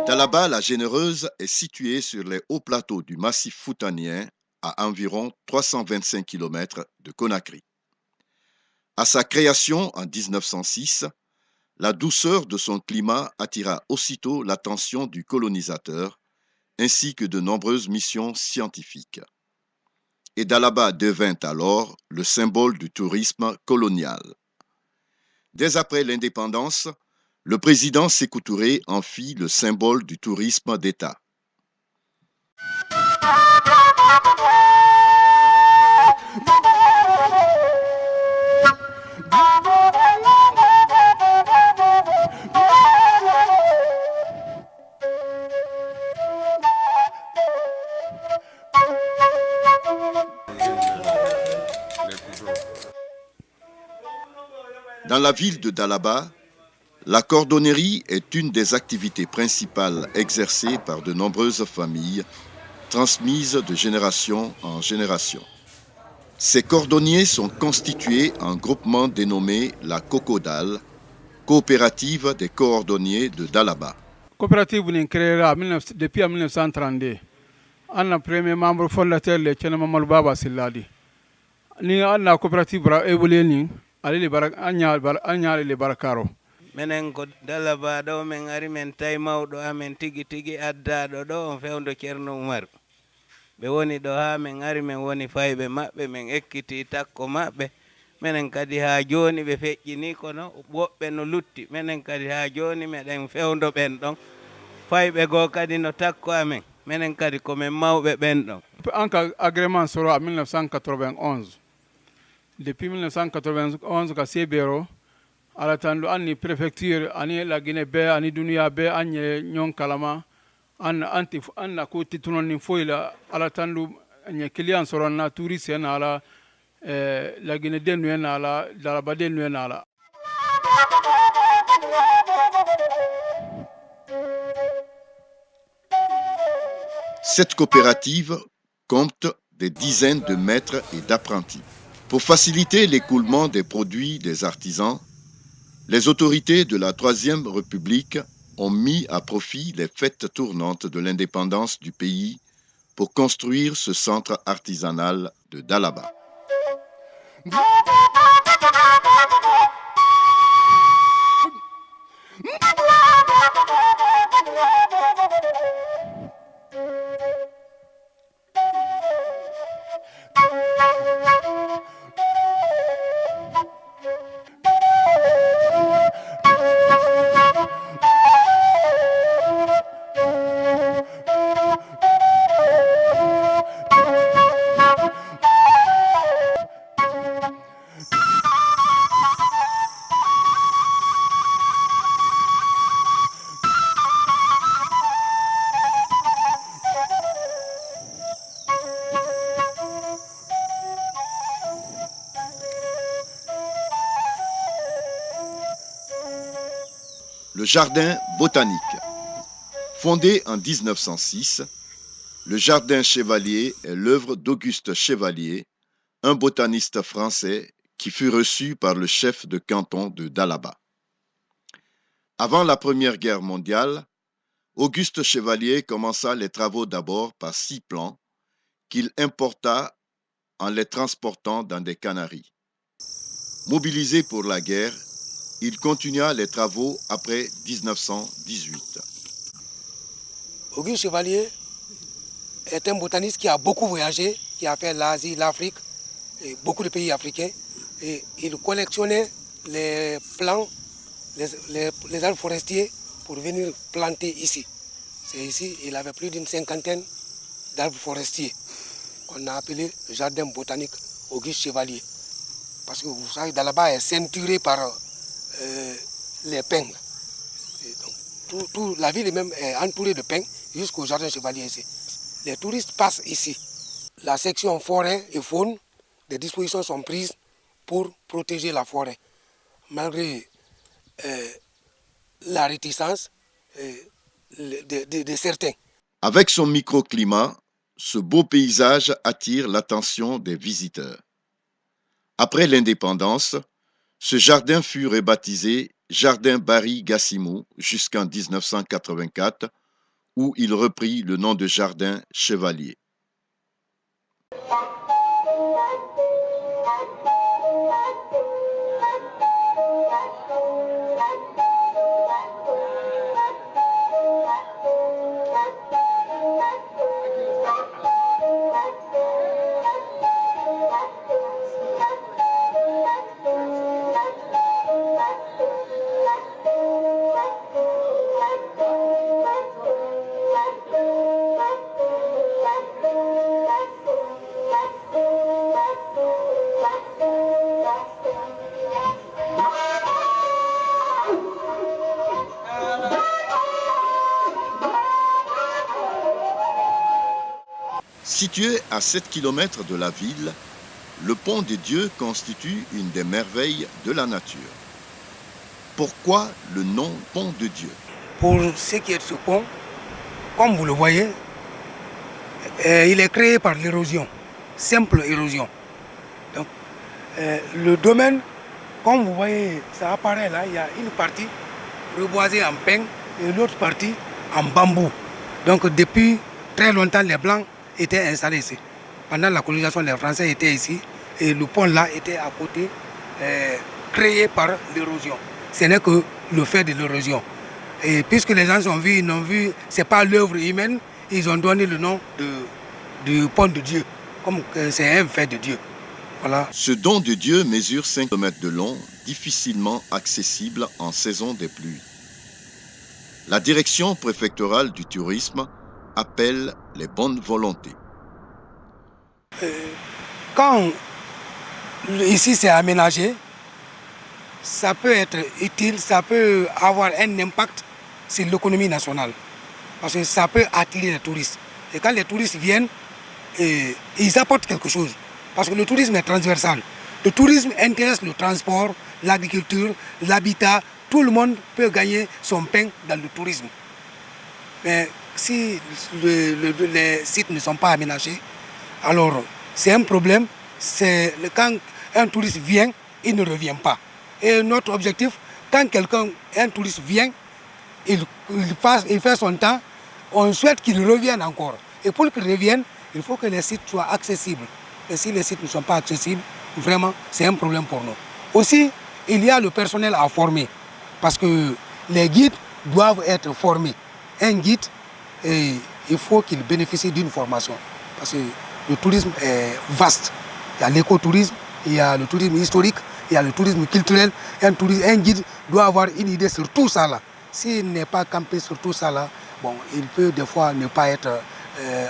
Dalaba la Généreuse est située sur les hauts plateaux du massif foutanien à environ 325 km de Conakry. À sa création en 1906, la douceur de son climat attira aussitôt l'attention du colonisateur ainsi que de nombreuses missions scientifiques. Et Dalaba devint alors le symbole du tourisme colonial. Dès après l'indépendance, le président Sékou Touré en fit le symbole du tourisme d'État. Dans la ville de Dalaba, la cordonnerie est une des activités principales exercées par de nombreuses familles, transmises de génération en génération. Ces cordonniers sont constitués en groupement dénommé la COCODAL, Coopérative des cordonniers de Dalaba. Coopérative créée depuis 1932. Le premier membre fondateur est Tchénama Baba Silladi. La coopérative a évolué, le barakaro. Menen ko Dalaba ɗo men ari men tawi mawɗo amen tigi tigi addaɗo ɗo on fewndo Ceerno Oumar ɓe woni ɗo ha men ari men woni fayɓe maɓɓe men ekkiti takko maɓɓe menen kadi ha joni ɓe feƴƴini kono woɓɓe no lutti menen kadi ha joni meɗen fewndo ɓen ɗon fayɓe goo kadi no takko amen menen kadi komin mawɓe ɓen ɗon. En cas agrément soro en 1991 depuis 1991 ka sebero ala tan ɗo anni préfecture ani la Guinée be ani duniya be anye ñon kalama anna ko titunon ni foyla ala tan ɗum nye client soronna touriste en ala la Guinée denu en ala Dalaba denu en ala. Cette coopérative compte des dizaines de maîtres et d'apprentis. Pour faciliter l'écoulement des produits des artisans, les autorités de la Troisième République ont mis à profit les fêtes tournantes de l'indépendance du pays pour construire ce centre artisanal de Dalaba. Le jardin botanique. Fondé en 1906, le jardin Chevalier est l'œuvre d'Auguste Chevalier, un botaniste français qui fut reçu par le chef de canton de Dalaba. Avant la Première Guerre mondiale, Auguste Chevalier commença les travaux d'abord par 6 plants qu'il importa en les transportant dans des canneries. Mobilisé pour la guerre, il continua les travaux après 1918. Auguste Chevalier est un botaniste qui a beaucoup voyagé, qui a fait l'Asie, l'Afrique et beaucoup de pays africains. Et il collectionnait les plants, les arbres forestiers pour venir planter ici. C'est ici, il avait plus d'une 50aine d'arbres forestiers qu'on a appelé le jardin botanique Auguste Chevalier. Parce que vous savez, Dalaba est ceinturé par les pins. Donc, la ville même est entourée de pins jusqu'au jardin Chevalier ici. Les touristes passent ici. La section forêt et faune, des dispositions sont prises pour protéger la forêt, malgré la réticence de certains. Avec son microclimat, ce beau paysage attire l'attention des visiteurs. Après l'indépendance, ce jardin fut rebaptisé Jardin Barry Gassimou jusqu'en 1984, où il reprit le nom de Jardin Chevalier. Situé à 7 km de la ville, le pont de Dieu constitue une des merveilles de la nature. Pourquoi le nom pont de Dieu? Pour ce qui est de ce pont, comme vous le voyez, il est créé par l'érosion, simple érosion. Donc, le domaine, comme vous voyez, ça apparaît là, il y a une partie reboisée en pin et l'autre partie en bambou. Donc depuis très longtemps, les Blancs étaient installés ici. Pendant la colonisation, les Français étaient ici et le pont là était à côté, créé par l'érosion. Ce n'est que le fait de l'érosion. Et puisque les gens ont vu, ils n'ont vu, ce n'est pas l'œuvre humaine, ils ont donné le nom du pont de Dieu, comme que c'est un fait de Dieu. Voilà. Ce don de Dieu mesure 5 km de long, difficilement accessible en saison des pluies. La direction préfectorale du tourisme appelle les bonnes volontés. Quand ici c'est aménagé, ça peut être utile, ça peut avoir un impact sur l'économie nationale. Parce que ça peut attirer les touristes. Et quand les touristes viennent, ils apportent quelque chose. Parce que le tourisme est transversal. Le tourisme intéresse le transport, l'agriculture, l'habitat. Tout le monde peut gagner son pain dans le tourisme. Mais si les sites ne sont pas aménagés, alors c'est un problème. C'est quand un touriste vient, il ne revient pas. Et notre objectif, quand un touriste vient, il fait son temps, on souhaite qu'il revienne encore. Et pour qu'il revienne, il faut que les sites soient accessibles. Et si les sites ne sont pas accessibles, vraiment, c'est un problème pour nous. Aussi, il y a le personnel à former. Parce que les guides doivent être formés. Un guide, il faut qu'il bénéficie d'une formation. Parce que le tourisme est vaste. Il y a l'écotourisme, il y a le tourisme historique, il y a le tourisme culturel. Un guide doit avoir une idée sur tout ça là. S'il n'est pas campé sur tout ça là, bon, il peut des fois ne pas être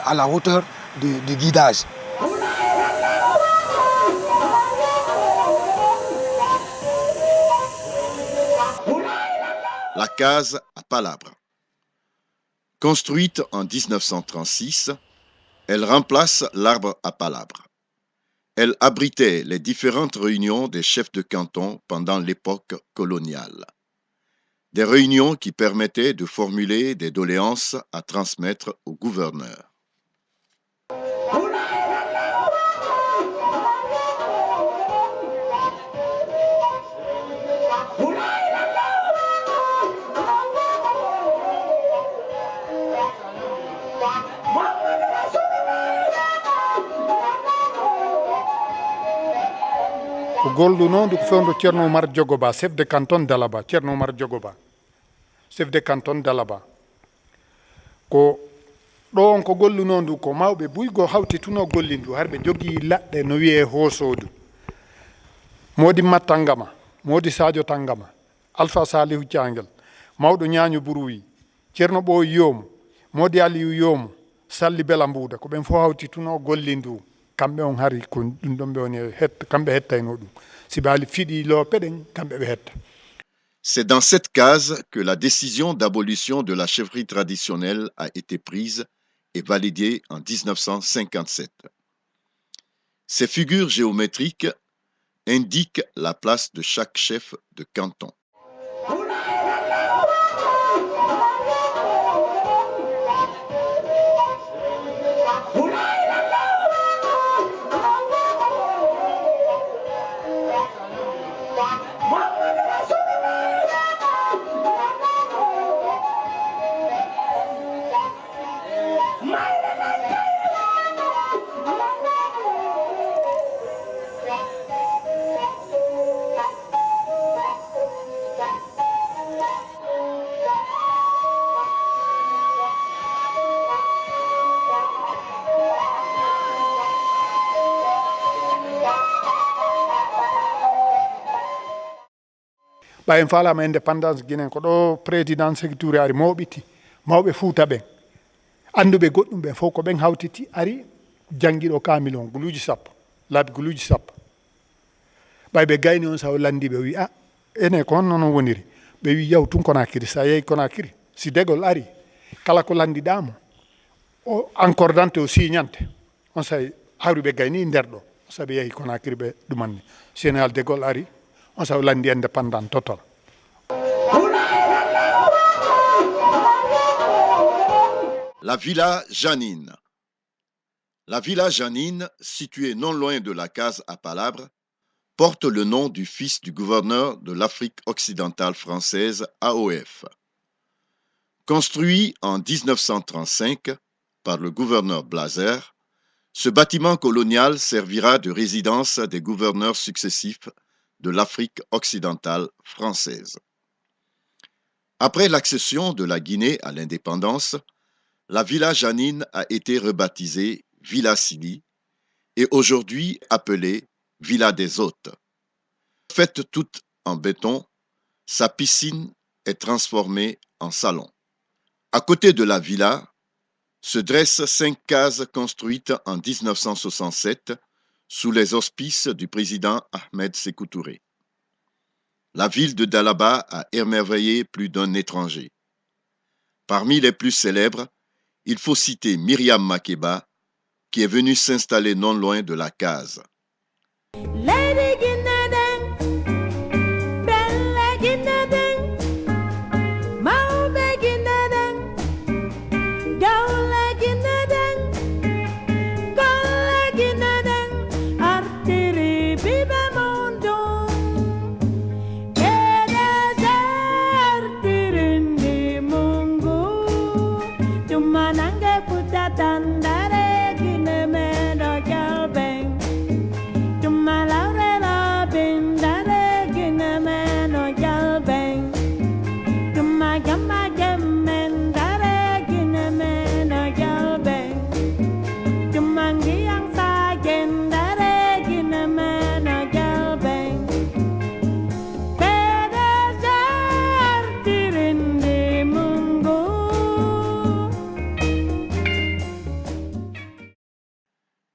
à la hauteur du guidage. La case à palabres. Construite en 1936, elle remplace l'arbre à palabres. Elle abritait les différentes réunions des chefs de canton pendant l'époque coloniale. Des réunions qui permettaient de formuler des doléances à transmettre au gouverneur. ko golɗu noon ko fewndo ceerno Oumar Diogoba chef de canton Dalaba ceerno Oumar Diogoba chef de canton Dalaba ko ɗo on ko gollu noon ndu ko mawɓe buygo hawti tuno golli ndu har ɓe jogii laɗɗe no wiye hoosoodu modi Mattangama modi Sadio Tangama Alpha Salihu Thiangel mawɗo ñaaño Buruwi ceerno ɓo yoomu modi Aliyu yoomu Salli Bela Mbuuda ko ɓen fof hawti tuno golli ndu kamɓe on hari ko ɗum ɗon ɓe woni kamɓe hettayno ɗum sibaali fiɗi loopeɗen kamɓe ɓe hetta. C'est dans cette case que la décision d'abolition de la chefferie traditionnelle a été prise et validée en 1957. Ces figures géométriques indique la place de chaque chef de canton. ɓa en falama indépendance guinéen ko ɗo président Sékou Touré ari moɓiti mawɓe Fouta ɓen anduɓe goɗɗum ɓen fof ko ɓen hawtiti ari jangguiɗo kamil on guluji sappo laabi guluji sappo ɓay ɓe gayni on sawo landi ɓe wi a ene ko honno non woniri ɓe wi yaw tun Conakry sa yeehi Conakry si dégol ari kala ko landiɗamo o accordante o signante on sayi hawri ɓe gayni nder ɗo sabi yeehi Conakry ɓe ɗumanni général de Gaulle ari on sawo landi indépendant total. La Villa Janine. La Villa Janine, située non loin de la case à Palabre, porte le nom du fils du gouverneur de l'Afrique occidentale française, AOF. Construit en 1935 par le gouverneur Blazer, ce bâtiment colonial servira de résidence des gouverneurs successifs de l'Afrique occidentale française. Après l'accession de la Guinée à l'indépendance, la Villa Janine a été rebaptisée Villa Sili et aujourd'hui appelée Villa des Hôtes. Faite toute en béton, sa piscine est transformée en salon. À côté de la villa se dressent 5 cases construites en 1967 sous les auspices du président Ahmed Sékou Touré. La ville de Dalaba a émerveillé plus d'un étranger. Parmi les plus célèbres, il faut citer Myriam Makeba, qui est venue s'installer non loin de la case.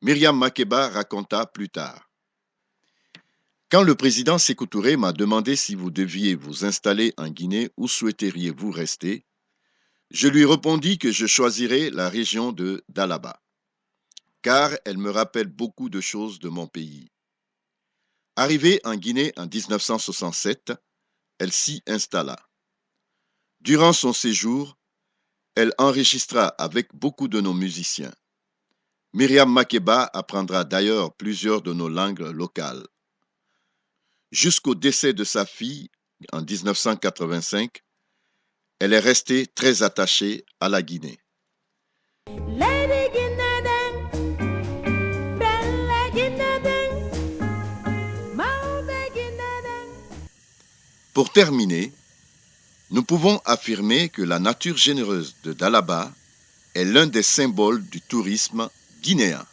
Myriam Makeba raconta plus tard. Quand le président Sékou Touré m'a demandé si vous deviez vous installer en Guinée, où souhaiteriez-vous rester, je lui répondis que je choisirais la région de Dalaba, car elle me rappelle beaucoup de choses de mon pays. Arrivée en Guinée en 1967, elle s'y installa. Durant son séjour, elle enregistra avec beaucoup de nos musiciens. Myriam Makeba apprendra d'ailleurs plusieurs de nos langues locales. Jusqu'au décès de sa fille en 1985, elle est restée très attachée à la Guinée. Pour terminer, nous pouvons affirmer que la nature généreuse de Dalaba est l'un des symboles du tourisme guinéen.